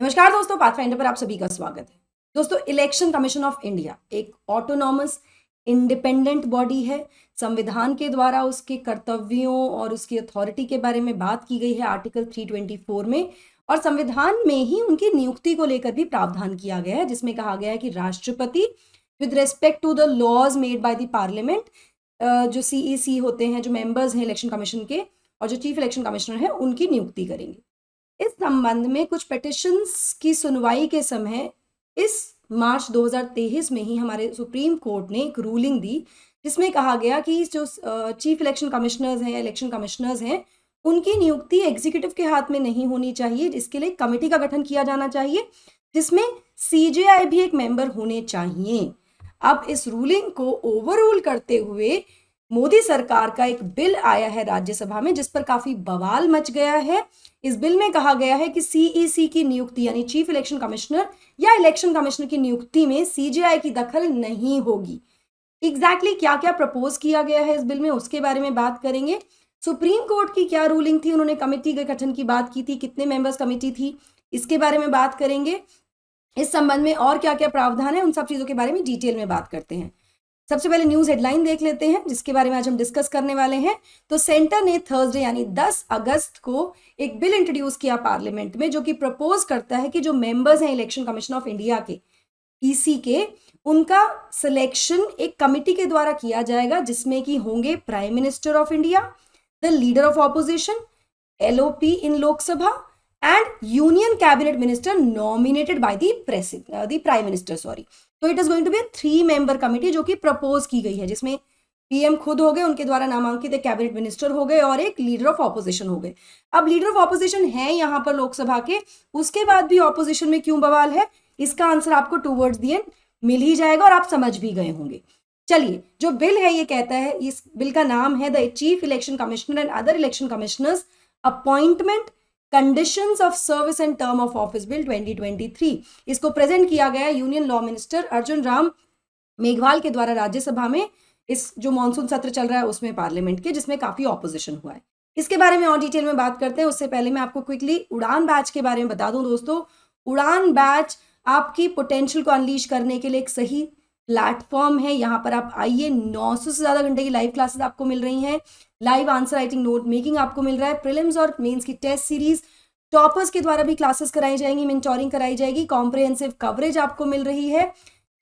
नमस्कार दोस्तों, पाथफाइंडर पर आप सभी का स्वागत है। दोस्तों, इलेक्शन कमीशन ऑफ इंडिया एक ऑटोनॉमस इंडिपेंडेंट बॉडी है। संविधान के द्वारा उसके कर्तव्यों और उसकी अथॉरिटी के बारे में बात की गई है आर्टिकल 324 में, और संविधान में ही उनकी नियुक्ति को लेकर भी प्रावधान किया गया है, जिसमें कहा गया है कि राष्ट्रपति with respect to the laws made by the parliament, जो सीईसी होते हैं, जो मेंबर्स हैं इलेक्शन कमीशन के, और जो चीफ इलेक्शन कमिश्नर है, उनकी नियुक्ति करेंगे। इस संबंध में कुछ पिटिशंस की सुनवाई के समय इस मार्च 2023 में ही हमारे सुप्रीम कोर्ट ने एक रूलिंग दी, जिसमें कहा गया कि जो चीफ इलेक्शन कमिश्नर्स हैं, इलेक्शन कमिश्नर्स हैं, उनकी नियुक्ति एग्जीक्यूटिव के हाथ में नहीं होनी चाहिए। इसके लिए कमेटी का गठन किया जाना चाहिए, जिसमें सीजेआई भी एक मेंबर होने चाहिए। अब इस रूलिंग को ओवररूल करते हुए मोदी सरकार का एक बिल आया है राज्यसभा में, जिस पर काफी बवाल मच गया है। इस बिल में कहा गया है कि सीईसी की नियुक्ति यानी चीफ इलेक्शन कमिश्नर या इलेक्शन कमिश्नर की नियुक्ति में सीजेआई की दखल नहीं होगी। एग्जैक्टली क्या क्या प्रपोज किया गया है इस बिल में, उसके बारे में बात करेंगे। सुप्रीम कोर्ट की क्या रूलिंग थी, उन्होंने कमेटी के गठन की बात की थी, कितने मेंबर्स कमेटी थी, इसके बारे में बात करेंगे। इस संबंध में और क्या क्या प्रावधान है, उन सब चीजों के बारे में डिटेल में बात करते हैं। सबसे पहले न्यूज हेडलाइन देख लेते हैं, जिसके बारे में आज हम डिस्कस करने वाले हैं। तो सेंटर ने थर्सडे यानी 10 अगस्त को एक बिल इंट्रोड्यूस किया पार्लियामेंट में, जो कि प्रपोज करता है कि जो मेंबर्स हैं इलेक्शन कमीशन ऑफ इंडिया के, ईसी के, उनका सिलेक्शन एक कमिटी के द्वारा किया जाएगा, जिसमें कि होंगे prime minister of India, the leader of opposition, LOP in Lok Sabha, and union cabinet minister nominated by the prime minister. Sorry, तो it is going to be 3 member committee जो कि प्रपोज की गई है, जिसमें पीएम खुद हो गए, उनके द्वारा नामांकित एक कैबिनेट मिनिस्टर हो गए और एक लीडर ऑफ ऑपोजिशन हो गए। अब लीडर ऑफ ऑपोजिशन है यहाँ पर लोकसभा के, उसके बाद भी ऑपोजिशन में क्यों बवाल है, इसका आंसर आपको टूवर्ड्स द एंड मिल ही जाएगा और आप समझ भी गए होंगे। चलिए, जो बिल है ये कहता है, इस बिल का नाम है the chief election commissioner and other election commissioners appointment conditions of service and term of office bill 2023। इसको प्रेजेंट किया गया union law minister Arjun Ram Meghwal के द्वारा राज्यसभा में, इस जो मॉनसून सत्र चल रहा है उसमें पार्लियामेंट के, जिसमें काफी ऑपोजिशन हुआ है। इसके बारे में और डिटेल में बात करते हैं। उससे पहले मैं आपको क्विकली उड़ान बैच के बारे में बता दूं। दोस्तों, उड़ान बैच आपकी पोटेंशियल को अनलीश करने के लिए एक सही प्लेटफॉर्म है। यहाँ पर आप आइए, 900 से ज्यादा घंटे की लाइव क्लासेस आपको मिल रही हैं, live answer writing note making आपको मिल रहा है, प्रीलिम्स और मेंस की टेस्ट सीरीज, टॉपर्स के द्वारा भी क्लासेस कराई जाएंगी, मेंटोरिंग कराई जाएगी, कॉम्प्रिहेंसिव कवरेज आपको मिल रही है,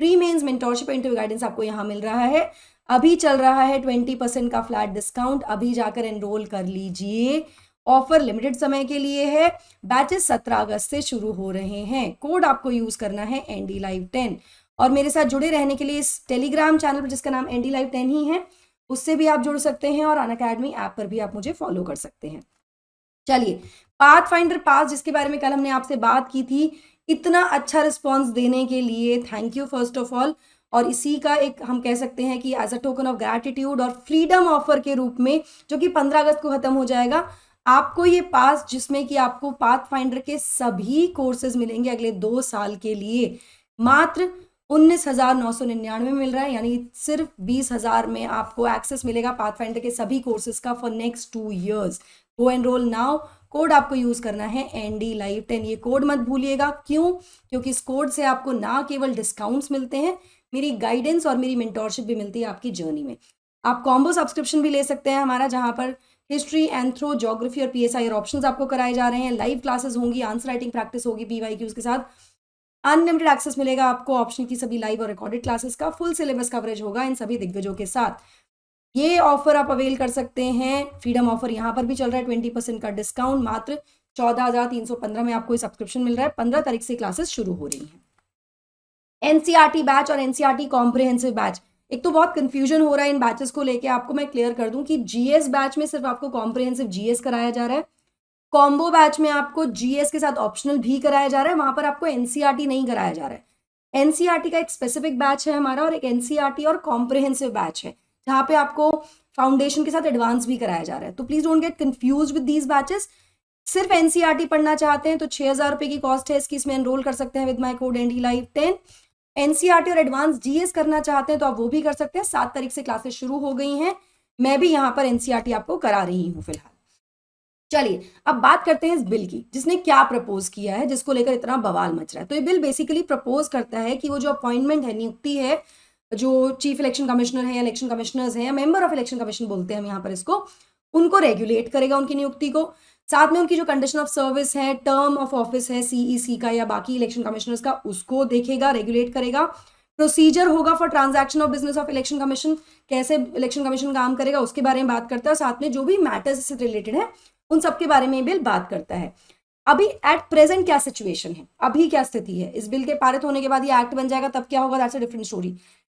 pre mains mentorship interview guidance आपको यहाँ मिल रहा है। अभी चल रहा है 20% का फ्लैट डिस्काउंट, अभी जाकर एनरोल कर लीजिए। ऑफर लिमिटेड समय के लिए है। बैचेस 17 अगस्त से शुरू हो रहे हैं। कोड आपको यूज करना है ND Live 10। और मेरे साथ जुड़े रहने के लिए इस टेलीग्राम चैनल पर, जिसका नाम ND Live 10 ही है, उससे भी आप जुड़ सकते हैं, और अनअकैडमी ऐप पर भी आप मुझे फॉलो कर सकते हैं। चलिए, पाथफाइंडर पास, जिसके बारे में कल हमने आपसे बात की थी, इतना अच्छा रिस्पॉन्स देने के लिए thank you first of all. और इसी का एक हम कह सकते हैं कि as a token of gratitude और फ्रीडम ऑफर के रूप में, जो कि 15 अगस्त को खत्म हो जाएगा, आपको ये पास, जिसमें कि आपको पाथफाइंडर के सभी कोर्सेज मिलेंगे अगले 2 साल के लिए, मात्र 19,999 मिल रहा है। यानी सिर्फ 20,000 में आपको एक्सेस मिलेगा पाथफाइंडर के सभी कोर्सेज का for next 2 years। Go enrol now. Code आपको यूज करना है ND Live 10। ये कोड मत भूलिएगा। क्यों? क्योंकि इस कोड से आपको ना केवल डिस्काउंट्स मिलते हैं, मेरी गाइडेंस और मेरी मेंटोरशिप भी मिलती है आपकी जर्नी में। आप कॉम्बो सब्सक्रिप्शन भी ले सकते हैं हमारा, जहां पर हिस्ट्री, एंथ्रो, ज्योग्राफी और PSI ऑप्शंस आपको कराए जा रहे हैं। लाइव क्लासेस होंगी, आंसर राइटिंग प्रैक्टिस होगी PYQs के साथ, अनलिमिटेड एक्सेस मिलेगा आपको ऑप्शनल की सभी लाइव और रिकॉर्डेड क्लासेस का, फुल सिलेबस कवरेज होगा इन सभी दिग्गजों के साथ। ये ऑफर आप अवेल कर सकते हैं। फ्रीडम ऑफर यहाँ पर भी चल रहा है, 20% का डिस्काउंट, मात्र 14,315 में आपको सब्सक्रिप्शन मिल रहा है। 15 तारीख से क्लासेस शुरू हो रही हैं। NCERT बैच और NCERT कॉम्प्रिहेंसिव बैच, एक तो बहुत कंफ्यूजन हो रहा है इन बैचेस को लेके, आपको मैं क्लियर कर दूं कि GS बैच में सिर्फ आपको कॉम्प्रिहेंसिव GS कराया जा रहा है। कॉम्बो बैच में आपको GS के साथ ऑप्शनल भी कराया जा रहा है, वहां पर आपको NCERT नहीं कराया जा रहा है। NCERT का एक स्पेसिफिक बैच है हमारा, और एक NCERT और कॉम्प्रिहेंसिव बैच है, जहां पे आपको फाउंडेशन के साथ एडवांस भी कराया जा रहा है। तो please don't get confuse with these batches. सिर्फ NCERT पढ़ना चाहते हैं तो 6,000 रुपए की कॉस्ट है इसकी, इसमें एनरोल कर सकते हैं with my code ND Live 10। NCERT और एडवांस GS करना चाहते हैं तो आप वो भी कर सकते हैं। 7 तारीख से क्लासेस शुरू हो गई हैं। मैं भी यहाँ पर NCERT आपको करा रही हूँ फिलहाल। चलिए अब बात करते हैं इस बिल की, जिसने क्या प्रपोज किया है, जिसको लेकर इतना बवाल मच रहा है। तो ये बिल बेसिकली प्रपोज करता है कि वो जो अपॉइंटमेंट है, नियुक्ति है, जो चीफ इलेक्शन कमिश्नर है या इलेक्शन कमिश्नर्स हैं या मेंबर ऑफ इलेक्शन कमीशन बोलते हैं हम यहाँ पर इसको, उनको रेगुलेट करेगा उनकी नियुक्ति को। साथ में उनकी जो कंडीशन ऑफ सर्विस है, टर्म ऑफ ऑफिस है सीईसी का या बाकी इलेक्शन कमिश्नर्स का, उसको देखेगा, रेगुलेट करेगा। प्रोसीजर होगा for transaction of business of election commission, कैसे इलेक्शन कमीशन काम करेगा उसके बारे में बात करता है। साथ में जो भी मैटर्स से रिलेटेड है उन सबके बारे में बिल बात करता है। अभी एट प्रेजेंट क्या सिचुएशन है, अभी क्या स्थिति है, इस बिल के पारित होने के बाद ये एक्ट बन जाएगा तब क्या होगा, that's a different story.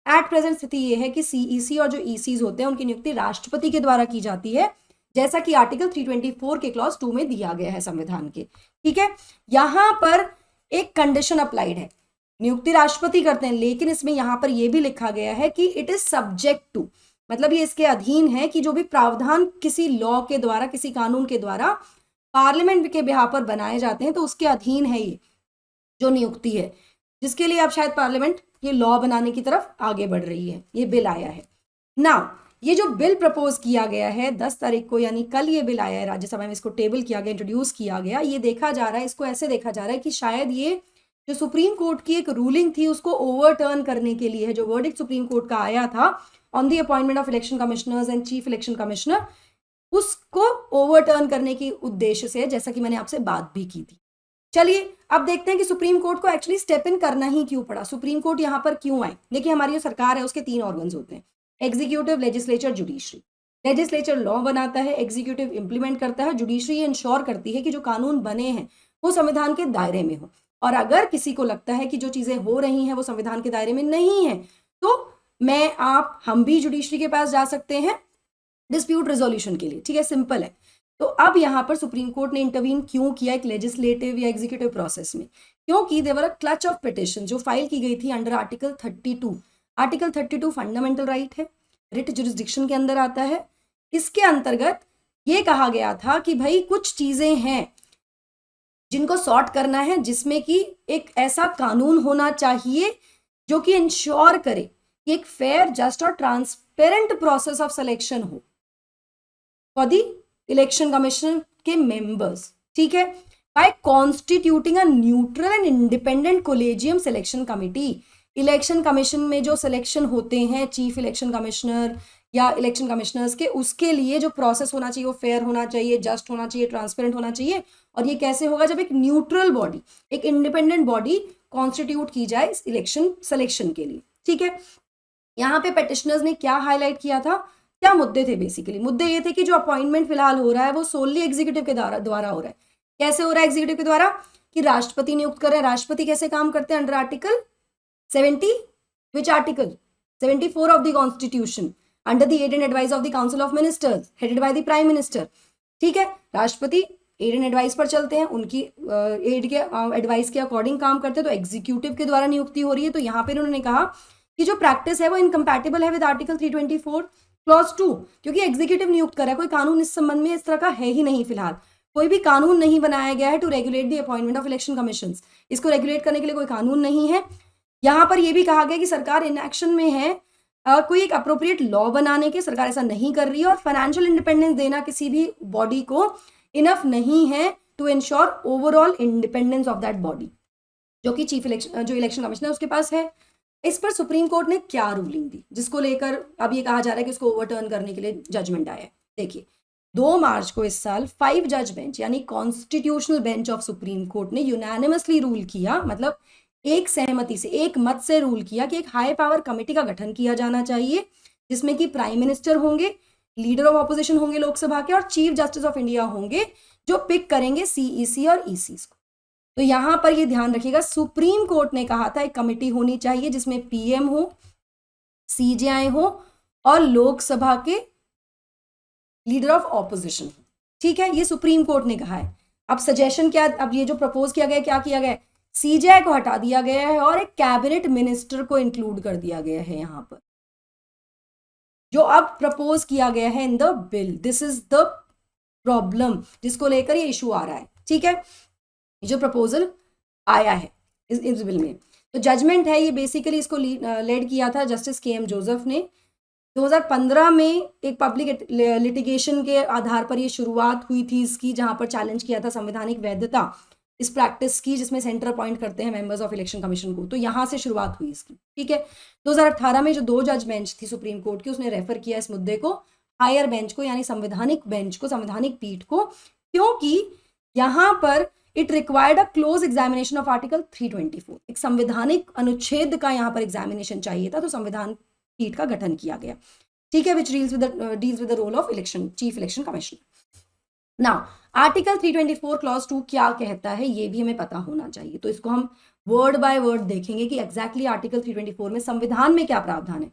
At present स्थिति ये है कि सीईसी और जो ईसीज होते हैं उनकी नियुक्ति राष्ट्रपति के द्वारा की जाती है, जैसा कि आर्टिकल 324 के क्लॉज 2 में दिया गया है संविधान के। ठीक है, यहां पर एक कंडीशन अप्लाइड है, नियुक्ति राष्ट्रपति करते हैं, लेकिन इसमें यहां पर यह भी लिखा गया है कि इट इज सब्जेक्ट टू, मतलब ये इसके अधीन है कि जो भी प्रावधान किसी लॉ के द्वारा, किसी कानून के द्वारा पार्लियामेंट के बिहाफ पर बनाए जाते हैं तो उसके अधीन है ये जो नियुक्ति है, जिसके लिए अब शायद पार्लियामेंट ये लॉ बनाने की तरफ आगे बढ़ रही है, ये बिल आया है ना। ये जो बिल प्रपोज किया गया है 10 तारीख को, यानी कल ये बिल आया है राज्यसभा में, इसको टेबल किया गया, इंट्रोड्यूस किया गया। ये देखा जा रहा है, इसको ऐसे देखा जा रहा है कि शायद ये जो सुप्रीम कोर्ट की एक रूलिंग थी उसको ओवरटर्न करने के लिए है, जो वर्डिक्ट सुप्रीम कोर्ट का आया था on the appointment of election commissioners and chief election commissioner, उसको ओवरटर्न करने के उद्देश्य से, जैसा कि मैंने आपसे बात भी की थी। चलिए अब देखते हैं कि सुप्रीम कोर्ट को एक्चुअली स्टेप इन करना ही क्यों पड़ा, सुप्रीम कोर्ट यहां पर क्यों आए। देखिए हमारी जो सरकार है उसके 3 ऑर्गन्स होते हैं, executive, legislature, judiciary. Legislature law बनाता है, एग्जीक्यूटिव इंप्लीमेंट करता है, जुडिशरी ये इंश्योर करती है कि जो कानून बने हैं वो संविधान के दायरे में हो, और अगर किसी को लगता है कि जो चीजें हो रही हैं वो संविधान के दायरे में नहीं है तो मैं, आप, हम भी जुडिशरी के पास जा सकते हैं डिस्प्यूट रेजोल्यूशन के लिए। ठीक है, सिंपल है। तो अब यहां पर सुप्रीम कोर्ट ने इंटरवीन क्यों किया एक लेजिस्लेटिव या एग्जीक्यूटिव प्रोसेस में, क्योंकि देवर अ क्लच ऑफ पिटिशन जो फाइल की गई थी under article 32। Article 32 fundamental right है, रिट जुरिस्डिक्शन के अंदर आता है। इसके अंतर्गत ये कहा गया था कि भाई कुछ चीजें हैं जिनको सॉर्ट करना है, जिसमें कि एक ऐसा कानून होना चाहिए जो कि इंश्योर करे कि एक फेयर, जस्ट और ट्रांसपेरेंट प्रोसेस ऑफ सिलेक्शन हो फॉर द इलेक्शन कमीशन के मेंबर्स। ठीक है, by constituting a neutral and independent collegium selection committee. Election commission में जो सिलेक्शन होते हैं चीफ इलेक्शन कमिश्नर या इलेक्शन कमिश्नर्स के, उसके लिए जो प्रोसेस होना चाहिए वो फेयर होना चाहिए, जस्ट होना चाहिए, ट्रांसपेरेंट होना चाहिए। और ये कैसे होगा, जब एक न्यूट्रल बॉडी, एक इंडिपेंडेंट बॉडी कॉन्स्टिट्यूट की जाए इस इलेक्शन सिलेक्शन के लिए। ठीक है, यहाँ पे पेटिशनर्स ने क्या हाईलाइट किया था, क्या मुद्दे थे, बेसिकली मुद्दे ये थे कि जो अपॉइंटमेंट फिलहाल हो रहा है वो सोनली एग्जीक्यूटिव के द्वारा हो रहा है। कैसे हो रहा है एग्जीक्यूटिव के द्वारा, कि राष्ट्रपति नियुक्त कर रहे हैं। राष्ट्रपति कैसे काम करते हैं, under article 70, which article 74 of the constitution, under the aid and advice of the council of ministers headed by the prime minister. ठीक है, राष्ट्रपति एड एंड एडवाइस पर चलते हैं, उनकी एड के एडवाइस के अकॉर्डिंग काम करते हैं, तो एग्जीक्यूटिव के द्वारा नियुक्ति हो रही है। तो यहाँ पे उन्होंने कहा कि जो प्रैक्टिस है वो इनकम्पैटिबल है विद आर्टिकल 324 क्लॉज 2, क्योंकि एग्जीक्यूटिव नियुक्त कर रहा है, कोई कानून इस संबंध में इस तरह का है ही नहीं। फिलहाल कोई भी कानून नहीं बनाया गया है to regulate the appointment of election commission, इसको रेगुलेट करने के लिए कोई कानून नहीं है। यहाँ पर यह भी कहा गया कि सरकार इनएक्शन में है, कोई एक अप्रोप्रिएट लॉ बनाने के, सरकार ऐसा नहीं कर रही है, और फाइनेंशियल इंडिपेंडेंस देना किसी भी बॉडी को इनफ नहीं है to ensure overall independence of that body, जो कि चीफ इलेक्शन, जो इलेक्शन कमिश्नर उसके पास है। इस पर सुप्रीम कोर्ट ने क्या रूलिंग दी, जिसको लेकर अब ये कहा जा रहा है कि उसको ओवरटर्न करने के लिए जजमेंट आया है। देखिए 2 मार्च को इस साल 5 जज बेंच यानी constitutional bench of supreme court ने यूनानिमसली रूल किया, मतलब एक सहमति से, एक मत से रूल किया कि एक हाई पावर कमेटी का गठन किया जाना चाहिए, जिसमें कि प्राइम मिनिस्टर होंगे, लीडर ऑफ ऑपोजिशन होंगे लोकसभा के, और चीफ जस्टिस ऑफ इंडिया होंगे, जो पिक करेंगे सीईसी और ईसीस को। तो यहां पर ये ध्यान रखिएगा, सुप्रीम कोर्ट ने कहा था एक कमेटी होनी चाहिए जिसमें पीएम हो, सीजेआई हो और लोकसभा के लीडर ऑफ ऑपोजिशन हो। ठीक है, ये सुप्रीम कोर्ट ने कहा है। अब सजेशन क्या, अब ये जो प्रपोज किया गया, क्या किया गया, सीजेआई को हटा दिया गया है और एक कैबिनेट मिनिस्टर को इंक्लूड कर दिया गया है यहां पर, जो अब प्रपोज किया गया है in the bill. This is the problem जिसको लेकर ये इशू आ रहा है। ठीक है, जो प्रपोजल आया है इस बिल में, तो जजमेंट है ये, बेसिकली इसको लेड किया था जस्टिस के एम जोसेफ ने, 2015 में एक पब्लिक लिटिगेशन के आधार पर ये शुरुआत हुई थी इसकी, जहां पर चैलेंज किया था संवैधानिक वैधता इस प्रैक्टिस की, जिसमें सेंटर अपॉइंट करते हैं मेंबर्स ऑफ इलेक्शन कमीशन को। तो यहाँ से शुरुआत हुई इसकी, ठीक है। 2018 में जो 2 जज बेंच थी सुप्रीम कोर्ट की, उसने रेफर किया इस मुद्दे को हायर बेंच को, यानी संवैधानिक बेंच को, संवैधानिक पीठ को, क्योंकि यहाँ पर it required a close examination of article 324, एक संवैधानिक अनुच्छेद का यहाँ पर एग्जामिनेशन चाहिए था, तो संविधान पीठ का गठन किया गया, ठीक है, which deals with the role of election chief election commissioner. Now article 324 clause 2 क्या कहता है, ये भी हमें पता होना चाहिए। तो इसको हम वर्ड बाय वर्ड देखेंगे कि एग्जैक्टली आर्टिकल 324 में संविधान में क्या प्रावधान है।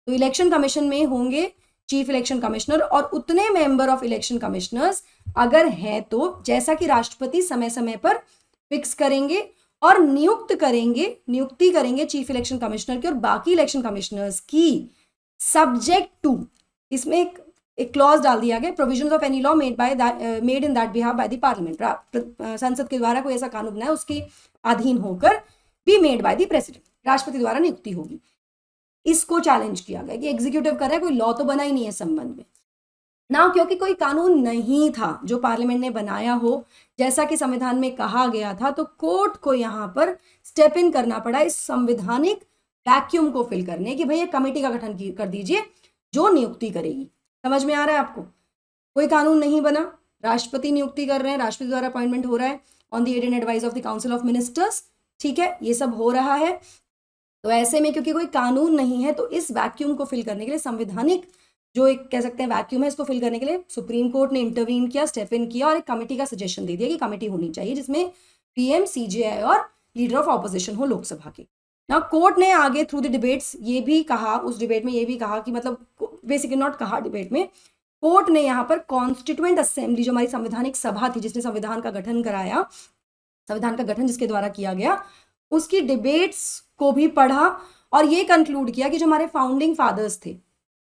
तो इलेक्शन कमीशन में होंगे चीफ इलेक्शन कमिश्नर और उतने मेंबर ऑफ इलेक्शन कमिश्नर्स अगर हैं तो, जैसा कि राष्ट्रपति समय समय पर फिक्स करेंगे और नियुक्ति करेंगे चीफ इलेक्शन कमिश्नर की और बाकी इलेक्शन कमिश्नर्स की, सब्जेक्ट टू, इसमें एक क्लॉज डाल दिया गया, provisions of any law made in that behalf by the parliament, संसद के द्वारा कोई ऐसा कानून बना है उसके अधीन होकर, be made by the president, राष्ट्रपति द्वारा नियुक्ति होगी। इसको चैलेंज किया गया कि एग्जीक्यूटिव कर रहा है, कोई लॉ तो बना ही नहीं है संबंध में ना, क्योंकि कोई कानून नहीं था जो पार्लियामेंट ने बनाया हो जैसा कि संविधान में कहा गया था, तो कोर्ट को यहाँ पर स्टेप इन करना पड़ा इस संवैधानिक वैक्यूम को फिल करने की, भैया कमेटी का गठन कर दीजिए जो नियुक्ति करेगी। समझ में आ रहा है आपको? कोई कानून नहीं बना, राष्ट्रपति नियुक्ति कर रहे हैं, राष्ट्रपति द्वारा अपॉइंटमेंट हो रहा है on the aid and advice of the council of ministers, ठीक है, ये सब हो रहा है। तो ऐसे में क्योंकि कोई कानून नहीं है, तो इस वैक्यूम को फिल करने के लिए, संवैधानिक जो एक कह सकते हैं वैक्यूम है, इसको फिल करने के लिए सुप्रीम कोर्ट ने इंटरवीन किया, स्टेप इन किया और एक कमेटी का सजेशन दे दिया कि कमेटी होनी चाहिए जिसमें पीएम, सीजेआई और लीडर ऑफ ऑपोजिशन हो लोकसभा के। ना कोर्ट ने आगे थ्रू द डिबेट्स ये भी कहा, उस डिबेट में ये भी कहा कि मतलब बेसिकली नॉट कहा डिबेट में, कोर्ट ने यहाँ पर कॉन्स्टिट्यूएंट असेंबली जो हमारी संवैधानिक सभा थी जिसने संविधान का गठन कराया, संविधान का गठन जिसके द्वारा किया गया, उसकी डिबेट्स को भी पढ़ा और ये कंक्लूड किया कि जो हमारे फाउंडिंग फादर्स थे,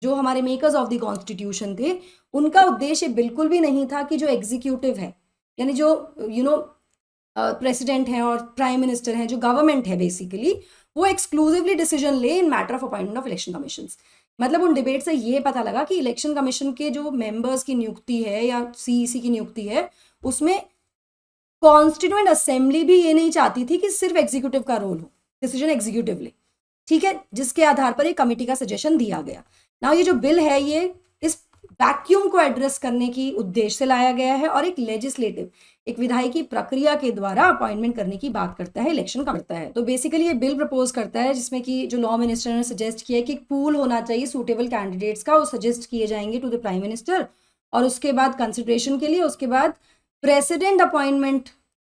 जो हमारे मेकर्स ऑफ द कॉन्स्टिट्यूशन थे, उनका उद्देश्य बिल्कुल भी नहीं था कि जो एग्जीक्यूटिव है, यानी जो प्रेसिडेंट है और प्राइम मिनिस्टर है, जो गवर्नमेंट है बेसिकली, वो एक्सक्लूसिवली डिसीजन ले इन matter of appointment of election commissions. मतलब उन डिबेट से ये पता लगा कि इलेक्शन कमीशन के जो मेंबर्स की नियुक्ति है या सीईसी की नियुक्ति है, उसमें कॉन्स्टिट्यूएंट असेंबली भी ये नहीं चाहती थी कि सिर्फ एग्जीक्यूटिव का रोल हो, डिसीजन एग्जीक्यूटिव ले, ठीक है, जिसके आधार पर एक कमेटी का सजेशन दिया गया। ना ये जो बिल है ये इस वैक्यूम को एड्रेस करने की उद्देश्य से लाया गया है और एक लेजिस्लेटिव, एक विधायी प्रक्रिया के द्वारा अपॉइंटमेंट करने की बात करता है, इलेक्शन करता है। तो बेसिकली ये बिल प्रपोज करता है जिसमें कि जो लॉ मिनिस्टर ने सजेस्ट किया है कि एक पूल होना चाहिए सूटेबल कैंडिडेट्स का, वो सजेस्ट किए जाएंगे टू द प्राइम मिनिस्टर और उसके बाद कंसिडरेशन के लिए उसके बाद प्रेसिडेंट अपॉइंटमेंट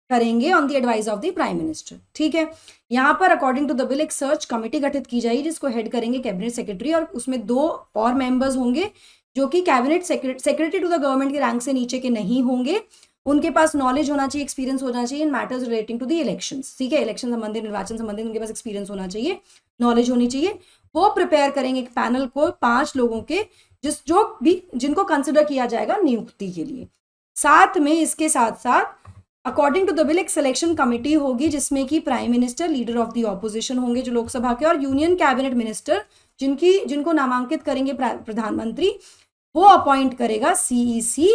करेंगे on the advice of the prime minister, ठीक है। यहाँ पर अकॉर्डिंग टू द बिल एक सर्च कमेटी गठित की जाएगी जिसको हेड करेंगे कैबिनेट सेक्रेटरी और उसमें 2 और मेंबर्स होंगे जो कि cabinet secretary to the government के रैंक से नीचे के नहीं होंगे, उनके पास नॉलेज होना चाहिए, एक्सपीरियंस होना चाहिए in matters relating to the elections, ठीक है, इलेक्शन संबंधित, निर्वाचन संबंधित उनके पास एक्सपीरियंस होना चाहिए, नॉलेज होनी चाहिए। वो प्रिपेयर करेंगे एक पैनल को 5 लोगों के जिनको कंसिडर किया जाएगा नियुक्ति के लिए। साथ में इसके साथ साथ अकॉर्डिंग टू द बिल एक सिलेक्शन कमेटी होगी जिसमें कि prime minister, leader of the opposition होंगे जो लोकसभा के, और यूनियन कैबिनेट मिनिस्टर जिनको नामांकित करेंगे प्रधानमंत्री, वो अपॉइंट करेगा सीईसी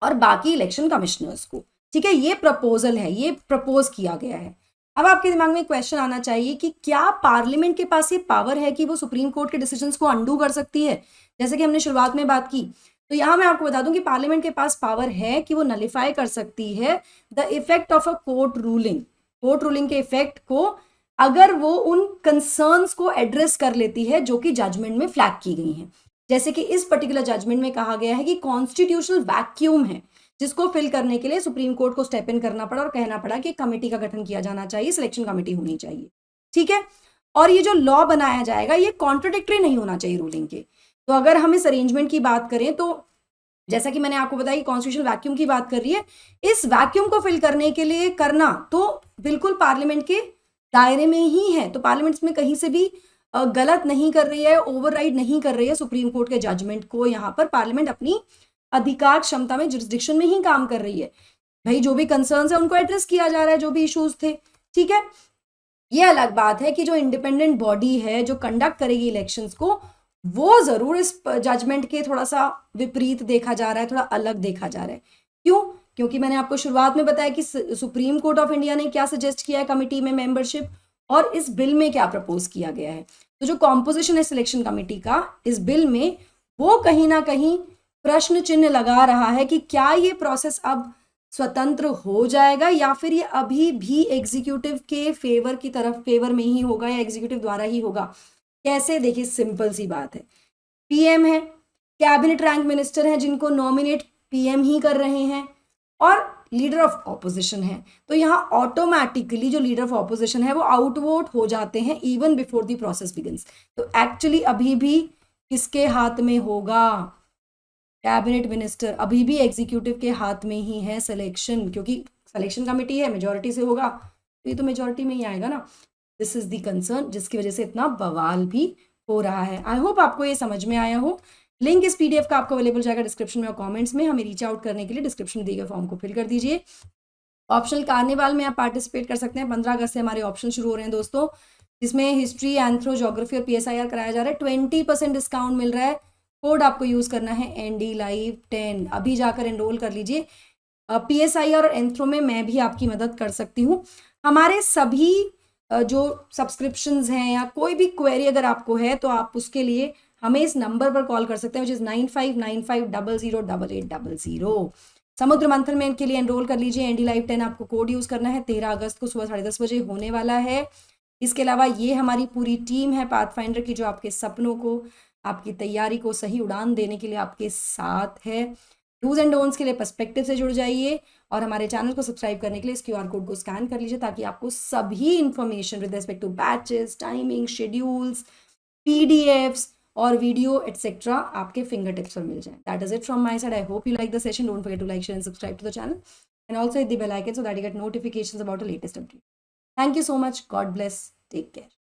और बाकी इलेक्शन कमिश्नर्स को, ठीक है। ये प्रपोजल है, ये प्रपोज किया गया है। अब आपके दिमाग में एक क्वेश्चन आना चाहिए कि क्या पार्लियामेंट के पास ये पावर है कि वो सुप्रीम कोर्ट के डिसीजंस को अंडू कर सकती है, जैसे कि हमने शुरुआत में बात की। तो यहाँ मैं आपको बता दूं कि पार्लियामेंट के पास पावर है कि वो नलिफाई कर सकती है the effect of a court ruling के इफेक्ट को, अगर वो उन कंसर्न्स को एड्रेस कर लेती है जो कि जजमेंट में फ्लैग की गई हैं। जैसे कि इस पर्टिकुलर जजमेंट में कहा गया है कि कॉन्स्टिट्यूशनल वैक्यूम है जिसको फिल करने के लिए सुप्रीम कोर्ट को स्टेप इन करना पड़ा और कहना पड़ा कि कमेटी का गठन किया जाना चाहिए, सिलेक्शन कमेटी होनी चाहिए, ठीक है। और ये जो लॉ बनाया जाएगा ये कॉन्ट्रोडिक्टरी नहीं होना चाहिए रूलिंग के। तो अगर हम इस अरेंजमेंट की बात करें तो जैसा कि मैंने आपको बताया कि कॉन्स्टिट्यूशनल वैक्यूम की बात कर रही है, इस वैक्यूम को फिल करने के लिए करना तो बिल्कुल पार्लियामेंट के दायरे में ही है। तो पार्लियामेंट में कहीं से भी गलत नहीं कर रही है, ओवरराइड नहीं कर रही है सुप्रीम कोर्ट के जजमेंट को। यहाँ पर पार्लियामेंट अपनी अधिकार क्षमता में, जुरिस्डिक्शन में ही काम कर रही है। भाई जो भी कंसर्न्स है उनको एड्रेस किया जा रहा है, जो भी इश्यूज थे, ठीक है। ये अलग बात है कि जो इंडिपेंडेंट बॉडी है जो कंडक्ट करेगी इलेक्शंस को, वो ज़रूर इस जजमेंट के थोड़ा सा विपरीत देखा जा रहा है, थोड़ा अलग देखा जा रहा है। क्यों? क्योंकि मैंने आपको शुरुआत में बताया कि सुप्रीम कोर्ट ऑफ इंडिया ने क्या सजेस्ट किया है कमिटी में मेंबरशिप, और इस बिल में क्या प्रपोज किया गया है। तो जो कॉम्पोजिशन है सिलेक्शन कमिटी का इस बिल में, वो कहीं ना कहीं प्रश्न चिन्ह लगा रहा है कि क्या ये प्रोसेस अब स्वतंत्र हो जाएगा या फिर ये अभी भी एग्जीक्यूटिव के फेवर में ही होगा या एग्जीक्यूटिव द्वारा ही होगा। कैसे? देखिए, सिंपल सी बात है, पीएम है, कैबिनेट रैंक मिनिस्टर हैं जिनको नॉमिनेट पीएम ही कर रहे हैं, और लीडर ऑफ ऑपोजिशन है। तो यहाँ ऑटोमेटिकली जो लीडर ऑफ ऑपोजिशन है वो आउटवोट हो जाते हैं even before the process begins. तो एक्चुअली अभी भी किसके हाथ में होगा? Cabinet minister. अभी भी एग्जीक्यूटिव के हाथ में ही है सिलेक्शन, क्योंकि सिलेक्शन कमेटी है, मेजोरिटी से होगा, तो ये तो मेजोरिटी में ही आएगा ना। दिस इज द कंसर्न जिसकी वजह से इतना बवाल भी हो रहा है। आई होप आपको ये समझ में आया हो। लिंक इस पीडीएफ का आपको अवेलेबल जाएगा डिस्क्रिप्शन में और कमेंट्स में। हमें रीच आउट करने के लिए डिस्क्रिप्शन में दिए गए फॉर्म को फिल कर दीजिए। ऑप्शनल कार्निवाल में आप पार्टिसिपेट कर सकते हैं। 15 अगस्त से हमारे ऑप्शन शुरू हो रहे हैं दोस्तों, जिसमें हिस्ट्री, एंथ्रो, ज्योग्राफी और पीएसआईआर कराया जा रहा है। 20% डिस्काउंट मिल रहा है। कोड आपको यूज़ करना है ND Live 10। अभी जाकर एनरोल कर लीजिए। पीएसआईआर और एंथ्रो में मैं भी आपकी मदद कर सकती हूँ। हमारे सभी जो सब्सक्रिप्शंस हैं या कोई भी क्वेरी अगर आपको है तो आप उसके लिए हमें इस नंबर पर कॉल कर सकते हैं, विच इज़ 9595008800। समुद्र मंथन में के लिए एनरोल कर लीजिए। ND Live 10 आपको कोड यूज़ करना है। 13 अगस्त को सुबह 10:30 बजे होने वाला है। इसके अलावा ये हमारी पूरी टीम है पाथफाइंडर की, जो आपके सपनों को, आपकी तैयारी को सही उड़ान देने के लिए आपके साथ है। डूज एंड डोंट्स के लिए पर्सपेक्टिव से जुड़ जाइए और हमारे चैनल को सब्सक्राइब करने के लिए इस QR कोड को स्कैन कर लीजिए, ताकि आपको सभी information with respect to batches, timing, schedules, PDFs और वीडियो एटसेट्रा आपके फिंगर टिप्स पर मिल जाए। That is it from my side. I hope you like the session. Don't forget to like, share and subscribe to the channel and also hit the bell icon so that you get notifications about the latest update. Thank you so much. God bless. Take care.